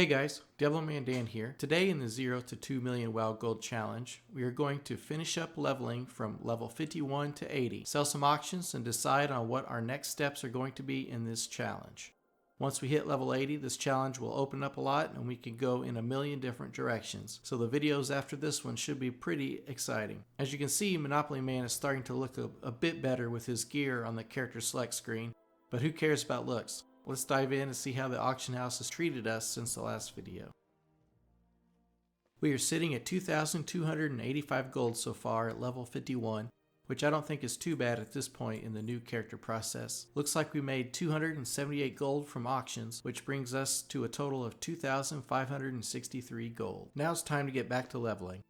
Hey guys, DiabloManDan here. Today in the 0 to 2 million WoW Gold Challenge, we are going to finish up leveling from level 51 to 80, sell some auctions, and decide on what our next steps are going to be in this challenge. Once we hit level 80, this challenge will open up a lot and we can go in a million different directions. So the videos after this one should be pretty exciting. As you can see, Monopoly Man is starting to look a bit better with his gear on the character select screen, but who cares about looks? Let's dive in and see how the auction house has treated us since the last video. We are sitting at 2,285 gold so far at level 51, which I don't think is too bad at this point in the new character process. Looks like we made 278 gold from auctions, which brings us to a total of 2,563 gold. Now it's time to get back to leveling.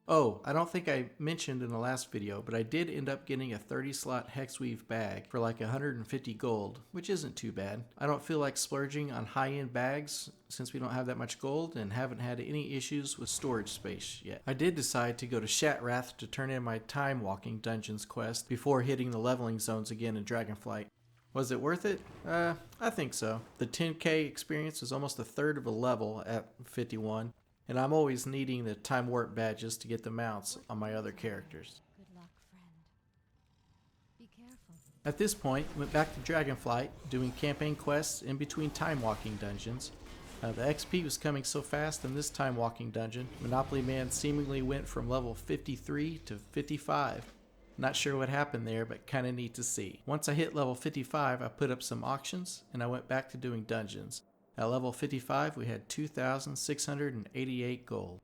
Oh, I don't think I mentioned in the last video, but I did end up getting a 30 slot hexweave bag for like 150 gold, which isn't too bad. I don't feel like splurging on high-end bags since we don't have that much gold and haven't had any issues with storage space yet. I did decide to go to Shatrath to turn in my time walking dungeons quest before hitting the leveling zones again in Dragonflight. Was it worth it? I think so. The 10k experience is almost a third of a level at 51. And I'm always needing the time warp badges to get the mounts on my other characters. Good luck, friend. Be careful. At this point, went back to Dragonflight, doing campaign quests in between time walking dungeons. The XP was coming so fast in this time walking dungeon, Monopoly Man seemingly went from level 53 to 55. Not sure what happened there, but kinda neat to see. Once I hit level 55, I put up some auctions, and I went back to doing dungeons. At level 55, we had 2,688 gold.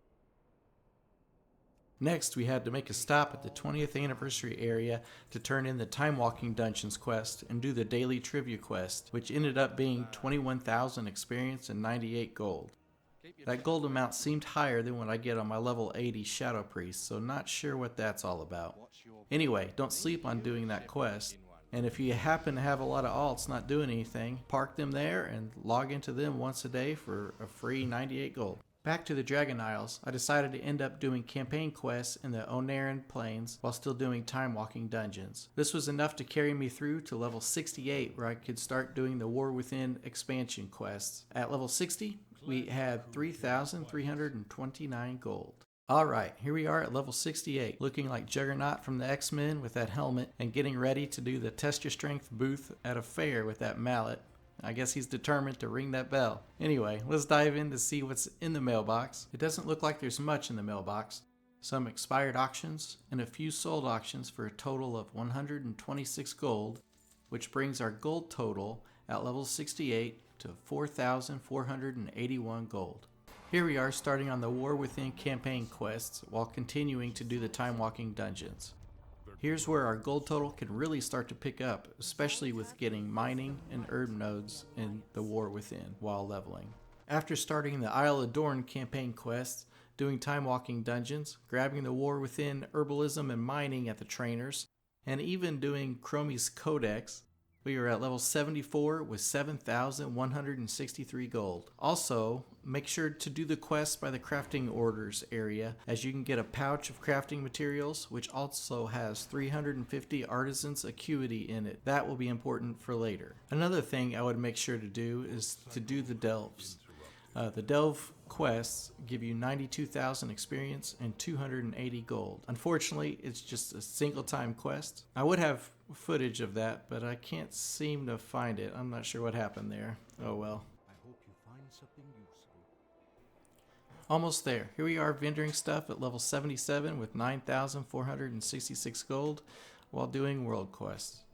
Next, we had to make a stop at the 20th anniversary area to turn in the Time Walking Dungeons quest and do the daily trivia quest, which ended up being 21,000 experience and 98 gold. That gold amount seemed higher than what I get on my level 80 Shadow Priest, so not sure what that's all about. Anyway, don't sleep on doing that quest. And if you happen to have a lot of alts not doing anything, park them there and log into them once a day for a free 98 gold. Back to the Dragon Isles, I decided to end up doing campaign quests in the Onaran Plains while still doing time walking dungeons. This was enough to carry me through to level 68 where I could start doing the War Within expansion quests. At level 60, we had 3,329 gold. Alright, here we are at level 68, looking like Juggernaut from the X-Men with that helmet and getting ready to do the Test Your Strength booth at a fair with that mallet. I guess he's determined to ring that bell. Anyway, let's dive in to see what's in the mailbox. It doesn't look like there's much in the mailbox. Some expired auctions and a few sold auctions for a total of 126 gold, which brings our gold total at level 68 to 4,481 gold. Here we are starting on the War Within campaign quests while continuing to do the time walking dungeons. Here's where our gold total can really start to pick up, especially with getting mining and herb nodes in the War Within while leveling. After starting the Isle of Dorn campaign quests, doing time walking dungeons, grabbing the War Within herbalism and mining at the trainers, and even doing Chromie's Codex, we are at level 74 with 7,163 gold. Also, make sure to do the quests by the crafting orders area, as you can get a pouch of crafting materials, which also has 350 artisans acuity in it. That will be important for later. Another thing I would make sure to do is to do the delves. The delve quests give you 92,000 experience and 280 gold. Unfortunately, it's just a single time quest. I would have footage of that, but I can't seem to find it. I'm not sure what happened there. Oh well. I hope you find something useful. Almost there. Here we are vendoring stuff at level 77 with 9,466 gold while doing world quests.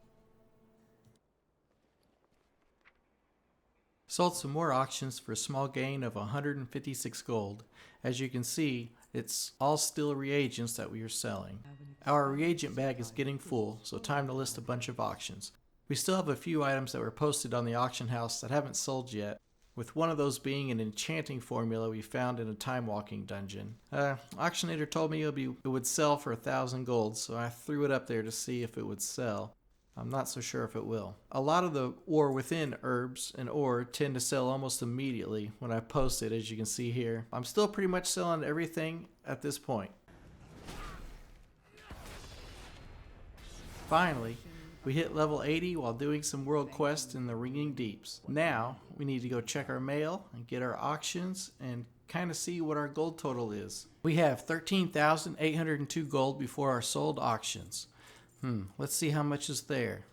Sold some more auctions for a small gain of 156 gold. As you can see, it's all still reagents that we are selling. Our reagent bag is getting full, so time to list a bunch of auctions. We still have a few items that were posted on the auction house that haven't sold yet, with one of those being an enchanting formula we found in a time walking dungeon. Auctionator told me it would sell for 1,000 gold, so I threw it up there to see if it would sell. I'm not so sure if it will. A lot of the War Within herbs and ore tend to sell almost immediately when I post it, as you can see here. I'm still pretty much selling everything at this point. Finally, We hit level 80 while doing some world quests in the Ringing Deeps. Now we need to go check our mail and get our auctions and kind of see what our gold total is. We have 13,802 gold before our sold auctions. Let's see how much is there.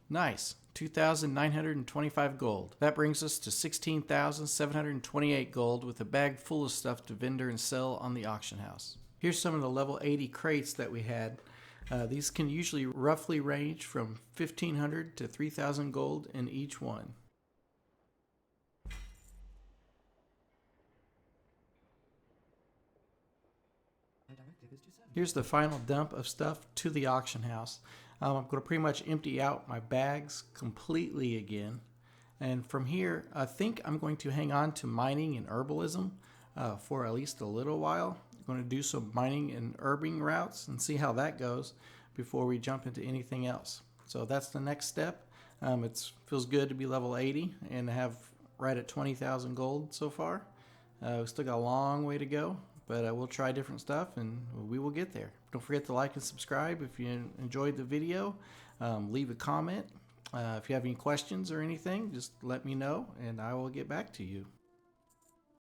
Nice, 2,925 gold. That brings us to 16,728 gold with a bag full of stuff to vendor and sell on the auction house. Here's some of the level 80 crates that we had. These can usually roughly range from 1,500 to 3,000 gold in each one. Here's the final dump of stuff to the auction house. I'm going to pretty much empty out my bags completely again. And from here, I think I'm going to hang on to mining and herbalism for at least a little while. I'm going to do some mining and herbing routes and see how that goes before we jump into anything else. So that's the next step. It feels good to be level 80 and have right at 20,000 gold so far. We still got a long way to go, but we'll try different stuff and we will get there. Don't forget to like and subscribe if you enjoyed the video. Leave a comment. If you have any questions or anything, just let me know and I will get back to you.